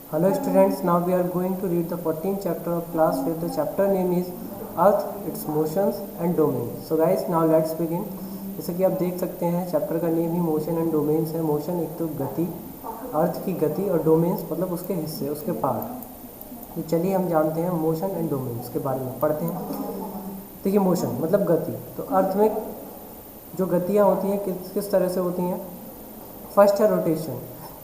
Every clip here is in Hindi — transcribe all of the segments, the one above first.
Hello students, now we are going to read the 14th chapter of class 5. The chapter name is Earth, its motions and domains. So guys, now let's begin. जैसे कि आप देख सकते हैं चैप्टर का name he motion and domains है. मोशन एक तो गति, अर्थ की गति, और डोमेन्स मतलब उसके हिस्से, उसके पार्ट. तो चलिए हम जानते हैं मोशन एंड डोमेन्स के बारे में पढ़ते हैं. देखिए मोशन मतलब गति. तो अर्थ में जो गतियाँ होती हैं किस किस तरह से होती हैं. फर्स्ट है रोटेशन.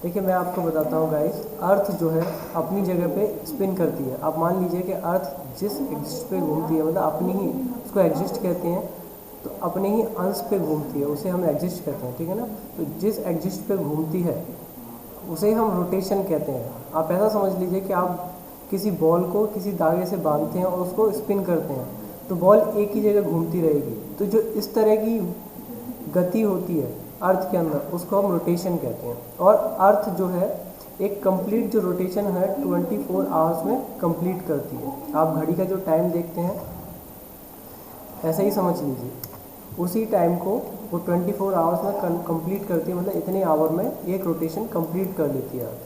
देखिए मैं आपको बताता हूँ गाइस, अर्थ जो है अपनी जगह पे स्पिन करती है. आप मान लीजिए कि अर्थ जिस एक्सिस पे घूमती है, मतलब अपनी ही, उसको एक्सिस्ट कहते हैं, तो अपने ही अंश पे घूमती है, उसे हम एक्सिस्ट कहते हैं, ठीक है ना. तो जिस एक्सिस्ट पे घूमती है उसे हम रोटेशन कहते हैं. आप ऐसा समझ लीजिए कि आप किसी बॉल को किसी धागे से बांधते हैं और उसको स्पिन करते हैं, तो बॉल एक ही जगह घूमती रहेगी. तो जो इस तरह की गति होती है अर्थ के अंदर, उसको हम रोटेशन कहते हैं. और अर्थ जो है एक कंप्लीट जो रोटेशन है 24 आवर्स में कंप्लीट करती है. आप घड़ी का जो टाइम देखते हैं ऐसे ही समझ लीजिए, उसी टाइम को वो 24 आवर्स में कंप्लीट करती है, मतलब इतने आवर में एक रोटेशन कंप्लीट कर लेती है अर्थ.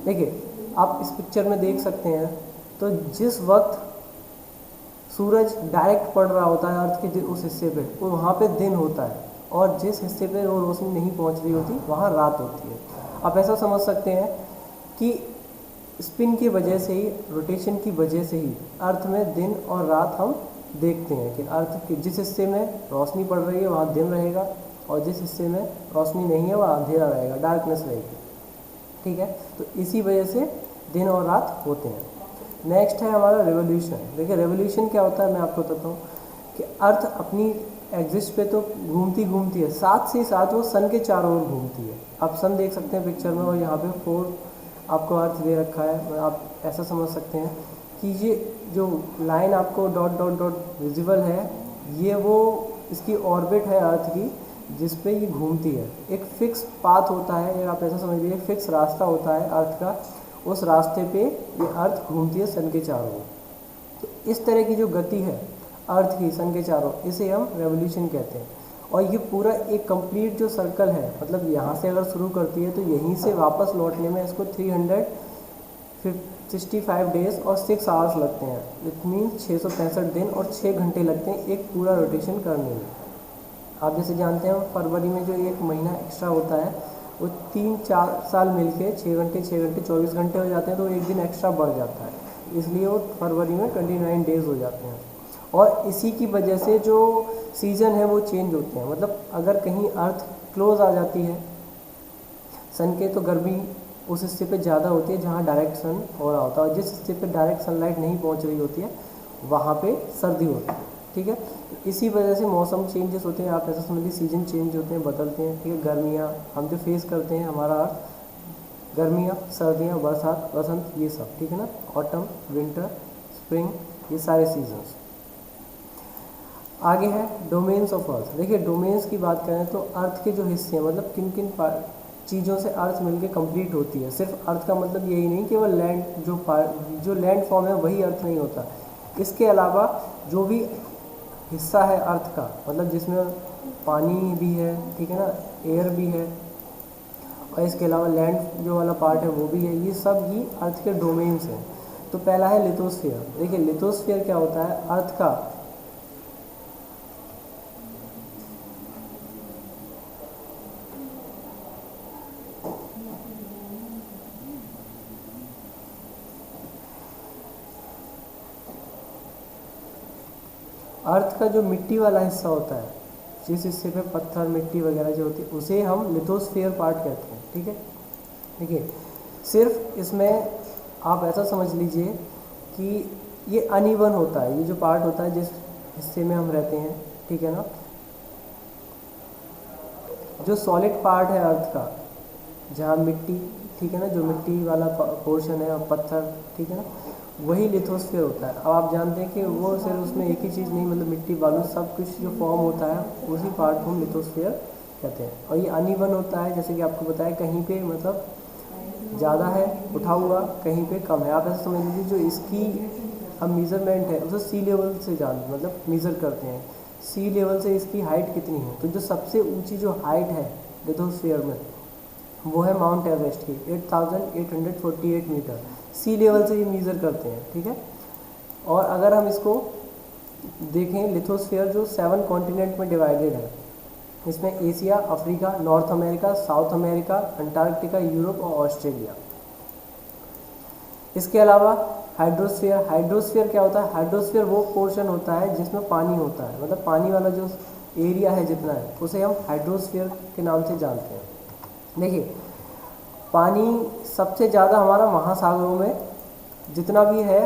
देखिए आप इस पिक्चर में देख सकते हैं, तो जिस वक्त सूरज डायरेक्ट पड़ रहा होता है अर्थ के उस हिस्से पे, वो वहाँ पे दिन होता है, और जिस हिस्से पे वो रोशनी नहीं पहुँच रही होती वहाँ रात होती है. आप ऐसा समझ सकते हैं कि स्पिन की वजह से ही, रोटेशन की वजह से ही अर्थ में दिन और रात हम देखते हैं कि अर्थ के जिस हिस्से में रोशनी पड़ रही है वहाँ दिन रहेगा, और जिस हिस्से में रोशनी नहीं है वहाँ अंधेरा रहेगा, डार्कनेस रहेगी, ठीक है. तो इसी वजह से दिन और रात होते हैं. नेक्स्ट है हमारा रेवोल्यूशन. देखिए रेवोल्यूशन क्या होता है, मैं आपको बताता हूँ कि अर्थ अपनी एक्सिस्ट पे तो घूमती है, साथ ही साथ वो सन के चारों ओर घूमती है. आप सन देख सकते हैं पिक्चर में, और यहाँ पे 4 आपको अर्थ दे रखा है. आप ऐसा समझ सकते हैं कि ये जो लाइन आपको डॉट डॉट डॉट विजिबल है, ये वो इसकी ऑर्बिट है अर्थ की, जिस पे ये घूमती है. एक फिक्स पाथ होता है, या आप ऐसा समझ लीजिए फिक्स रास्ता होता है अर्थ का, उस रास्ते पे ये अर्थ घूमती है सन के चारों ओर. तो इस तरह की जो गति है अर्थ की सन के चारों, इसे हम रेवोल्यूशन कहते हैं. और ये पूरा एक कंप्लीट जो सर्कल है, मतलब यहाँ से अगर शुरू करती है तो यहीं से वापस लौटने में इसको 365 डेज और 6 आवर्स लगते हैं. इट मीन्स 665 दिन और 6 घंटे लगते हैं एक पूरा रोटेशन करने में. आप जैसे जानते हैं फरवरी में जो एक महीना एक्स्ट्रा होता है, वो 3-4 साल मिलके 6 घंटे 24 घंटे हो जाते हैं, तो एक दिन एक्स्ट्रा बढ़ जाता है, इसलिए वो फरवरी में 29 डेज हो जाते हैं. और इसी की वजह से जो सीज़न है वो चेंज होते हैं. मतलब अगर कहीं अर्थ क्लोज आ जाती है सन के, तो गर्मी उस हिस्से पे ज़्यादा होती है जहाँ डायरेक्ट सन हो रहा होता है, और जिस हिस्से पे डायरेक्ट सनलाइट नहीं पहुँच रही होती है वहाँ पे सर्दी होती है, ठीक है. तो इसी वजह से मौसम चेंजेस होते हैं. आप ऐसा समझिए सीजन चेंज होते हैं, बदलते हैं, ठीक है. गर्मियाँ हम जो फेस करते हैं, हमारा अर्थ, गर्मियाँ, सर्दियाँ, बरसात, बसंत, ये सब, ठीक है ना. ऑटम, विंटर, स्प्रिंग, ये सारे सीजन्स. आगे है डोमेन्स ऑफ अर्थ. देखिए डोमेन्स की बात करें तो अर्थ के जो हिस्से हैं, मतलब किन किन चीज़ों से अर्थ मिलके कंप्लीट होती है. सिर्फ अर्थ का मतलब यही नहीं कि वह लैंड जो लैंड फॉर्म है वही अर्थ नहीं होता. इसके अलावा जो भी हिस्सा है अर्थ का, मतलब जिसमें पानी भी है, ठीक है ना, एयर भी है, और इसके अलावा लैंड जो वाला पार्ट है वो भी है, ये सब ही अर्थ के डोमेन्स हैं. तो पहला है लिथोस्फीयर. देखिए लिथोस्फीयर क्या होता है, अर्थ का अर्थ का जो मिट्टी वाला हिस्सा होता है, जिस हिस्से पे पत्थर, मिट्टी वगैरह जो होती है, उसे हम लिथोस्फीयर पार्ट कहते हैं, ठीक है. देखिए सिर्फ इसमें आप ऐसा समझ लीजिए कि ये अनइवन होता है, ये जो पार्ट होता है जिस हिस्से में हम रहते हैं, ठीक है ना. जो सॉलिड पार्ट है अर्थ का, जहाँ मिट्टी, ठीक है ना, जो मिट्टी वाला पोर्शन है और पत्थर, ठीक है ना, वही लिथोस्फीयर होता है. अब आप जानते हैं कि वो सिर्फ उसमें एक ही चीज़ नहीं, मतलब मिट्टी, बालू, सब कुछ जो फॉर्म होता है उसी पार्ट को हम लिथोस्फीयर कहते हैं. और ये अनइवन होता है, जैसे कि आपको बताया, कहीं पे मतलब ज़्यादा है उठा हुआ, कहीं पे कम है. आप ऐसा समझ लीजिए जो इसकी हम मीज़रमेंट है उसे सी लेवल से मतलब मीज़र करते हैं, सी लेवल से इसकी हाइट कितनी है. तो जो सबसे ऊँची जो हाइट है लिथोस्फीयर में, वो है माउंट एवरेस्ट की 8848 मीटर सी लेवल से ये मीज़र करते हैं, ठीक है। और अगर हम इसको देखें लिथोस्फीयर जो 7 कॉन्टिनेंट में डिवाइडेड है, इसमें Asia, Africa, north America, south America, Antarctica, Europe और ऑस्ट्रेलिया। इसके अलावा हाइड्रोस्फीयर क्या होता है? हाइड्रोस्फीयर वो पोर्शन होता है जिसमें पानी होता है, मतलब पानी वाला जो एरिया है जितना है उसे हम हाइड्रोस्फीयर के नाम से जानते हैं। देखिए, पानी सबसे ज़्यादा हमारा महासागरों में, जितना भी है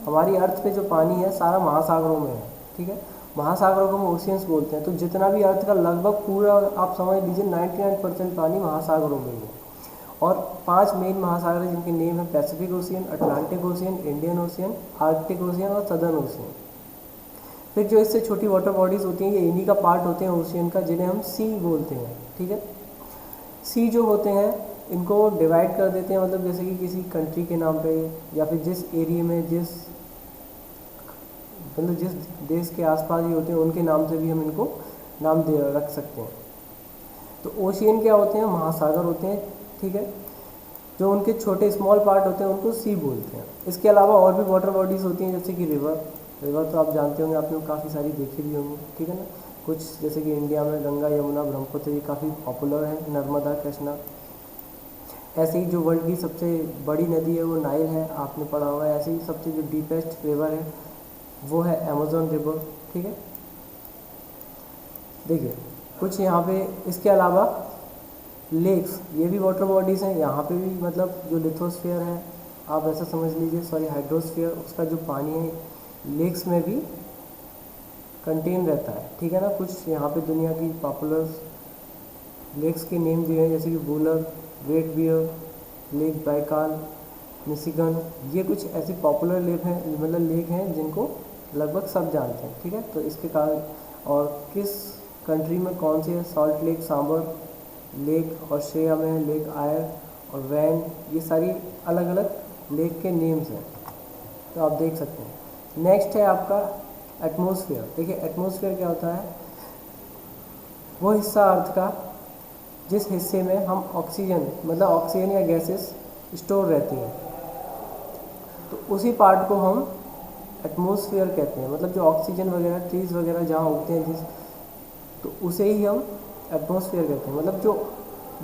हमारी अर्थ पे जो पानी है सारा महासागरों में है, ठीक है। महासागरों को हम ओशियंस बोलते हैं। तो जितना भी अर्थ का लगभग पूरा आप समझ लीजिए 99% पानी महासागरों में ही है। और 5 मेन महासागर हैं जिनके नेम है Pacific ocean, Atlantic ocean, Indian ocean, Arctic ocean और सदर्न ओशियन। फिर जो इससे छोटी वाटर बॉडीज़ होती हैं ये इन्हीं का पार्ट होते हैं ओशियन का, जिन्हें हम सी बोलते हैं, ठीक है। सी जो होते हैं इनको डिवाइड कर देते हैं, मतलब जैसे कि किसी कंट्री के नाम पे या फिर जिस एरिया में मतलब जिस देश के आसपास ही होते हैं उनके नाम से भी हम इनको नाम दे रख सकते हैं। तो ओशियन क्या होते हैं? महासागर होते हैं, ठीक है। जो उनके छोटे स्मॉल पार्ट होते हैं उनको सी बोलते हैं। इसके अलावा और भी वाटर बॉडीज़ होती हैं, जैसे कि रिवर तो आप जानते होंगे, आपने काफ़ी सारी देखी भी होंगी, ठीक है ना। कुछ जैसे कि इंडिया में गंगा, यमुना, ब्रह्मपुत्र ये काफ़ी पॉपुलर है, नर्मदा, कृष्णा। ऐसे ही जो वर्ल्ड की सबसे बड़ी नदी है वो नाइल है, आपने पढ़ा होगा। ऐसे ही सबसे जो डीपेस्ट रिवर है वो है अमेज़न रिवर, ठीक है। देखिए कुछ यहाँ पे इसके अलावा लेक्स, ये भी वाटर बॉडीज़ हैं। यहाँ पे भी मतलब जो लिथोस्फीयर है आप ऐसा समझ लीजिए, सॉरी हाइड्रोस्फीयर, उसका जो पानी है लेक्स में भी कंटेन रहता है, ठीक है ना। कुछ यहाँ पे दुनिया की पॉपुलर लेक्स के नेम दिए हैं, जैसे कि Wular, great bear, lake Baikal, Michigan. ये कुछ ऐसी पॉपुलर लेक हैं जिनको लगभग सब जानते हैं, ठीक है। तो इसके कारण और किस कंट्री में कौन सी है? Salt lake Sambhar lake Australia में है, लेक आयर और वैन, ये सारी अलग अलग लेक के नेम्स हैं, तो आप देख सकते हैं। नेक्स्ट है आपका एटमॉस्फेयर। देखिए एटमॉस्फेयर क्या होता है? वो हिस्सा अर्थ का जिस हिस्से में हम ऑक्सीजन मतलब ऑक्सीजन या गैसेस स्टोर रहती हैं, तो उसी पार्ट को हम एटमॉस्फेयर कहते हैं। मतलब जो ऑक्सीजन वगैरह ट्रीज़ वगैरह जहाँ उगते हैं तो उसे ही हम एटमॉस्फेयर कहते हैं। मतलब जो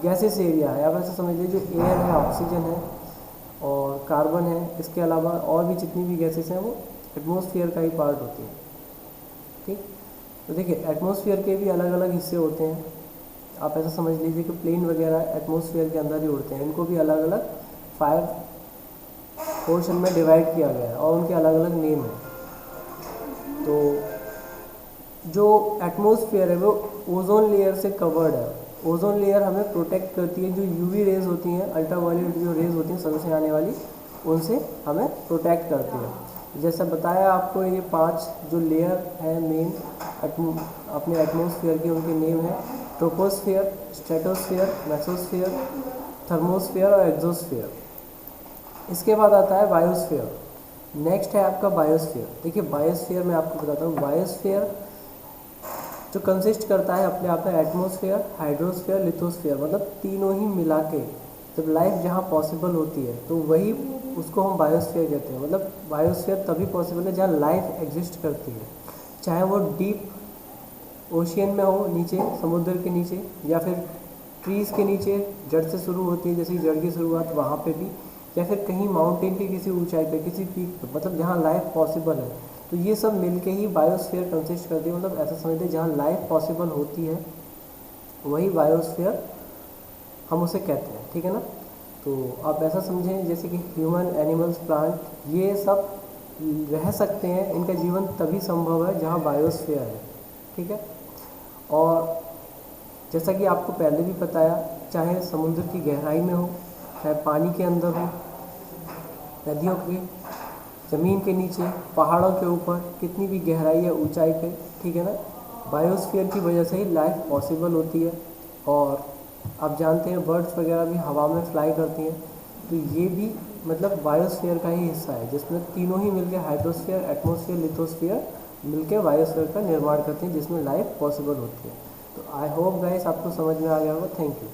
गैसेस एरिया है, आप ऐसा समझ लीजिए, जो एयर है, ऑक्सीजन है और कार्बन है, इसके अलावा और भी जितनी भी गैसेस हैं वो एटमॉस्फेयर का ही पार्ट होती है, ठीक। तो देखिए एटमॉस्फेयर के भी अलग अलग हिस्से होते हैं। आप ऐसा समझ लीजिए कि प्लेन वगैरह एटमॉस्फेयर के अंदर ही उड़ते हैं, इनको भी अलग अलग 5 पोर्शन में डिवाइड किया गया है और उनके अलग अलग नेम हैं। तो जो एटमॉस्फेयर है वो ओजोन लेयर से कवर्ड है। ओजोन लेयर हमें प्रोटेक्ट करती है, जो यूवी रेज होती हैं, अल्ट्रावायलेट जो रेज होती हैं सन से आने वाली, उनसे हमें प्रोटेक्ट करती है। जैसा बताया आपको, ये 5 जो लेयर है मेन अपने एटमॉस्फेयर के, उनके नेम है ट्रोपोस्फेयर, स्ट्रेटोस्फेयर, मेसोस्फेयर, थर्मोस्फेयर और एक्सोस्फेयर। इसके बाद आता है बायोस्फेयर। नेक्स्ट है आपका बायोस्फेयर। देखिए बायोस्फेयर मैं आपको बताता हूँ। बायोस्फेयर जो कंसिस्ट करता है अपने आप में एटमॉस्फेयर, हाइड्रोस्फेयर, लिथोस्फेयर, मतलब तीनों ही मिला के जब लाइफ जहाँ पॉसिबल होती है तो वही उसको हम बायोस्फीयर कहते हैं। मतलब बायोस्फीयर तभी पॉसिबल है जहाँ लाइफ एग्जिस्ट करती है, चाहे वो डीप ओशियन में हो, नीचे समुद्र के नीचे, या फिर ट्रीज़ के नीचे जड़ से शुरू होती है, जैसे जड़ की शुरुआत वहाँ पे भी, या फिर कहीं माउंटेन की किसी ऊंचाई पे, किसी पीक पे, मतलब जहाँ लाइफ पॉसिबल है। तो ये सब मिलके ही बायोस्फीयर कंसिस्ट करती है। मतलब ऐसा समझते हैं जहाँ लाइफ पॉसिबल होती है वही बायोस्फीयर हम उसे कहते हैं, ठीक है ना। तो आप ऐसा समझें जैसे कि ह्यूमन, एनिमल्स, प्लांट, ये सब रह सकते हैं, इनका जीवन तभी संभव है जहाँ बायोस्फीयर है, ठीक है। और जैसा कि आपको पहले भी बताया, चाहे समुद्र की गहराई में हो, चाहे पानी के अंदर हो, नदियों की ज़मीन के नीचे, पहाड़ों के ऊपर, कितनी भी गहराई या ऊंचाई पे, ठीक है ना, बायोस्फीयर की वजह से ही लाइफ पॉसिबल होती है। और आप जानते हैं बर्ड्स वगैरह भी हवा में फ्लाई करती हैं, तो ये भी मतलब बायोस्फीयर का ही हिस्सा है, जिसमें तीनों ही मिलकर हाइड्रोस्फीयर, एटमॉस्फेयर, लिथोस्फीयर मिलकर बायोस्फीयर का निर्माण करते हैं, जिसमें लाइफ पॉसिबल होती है। तो आई होप गाइस आपको समझ में आ गया होगा। Thank you.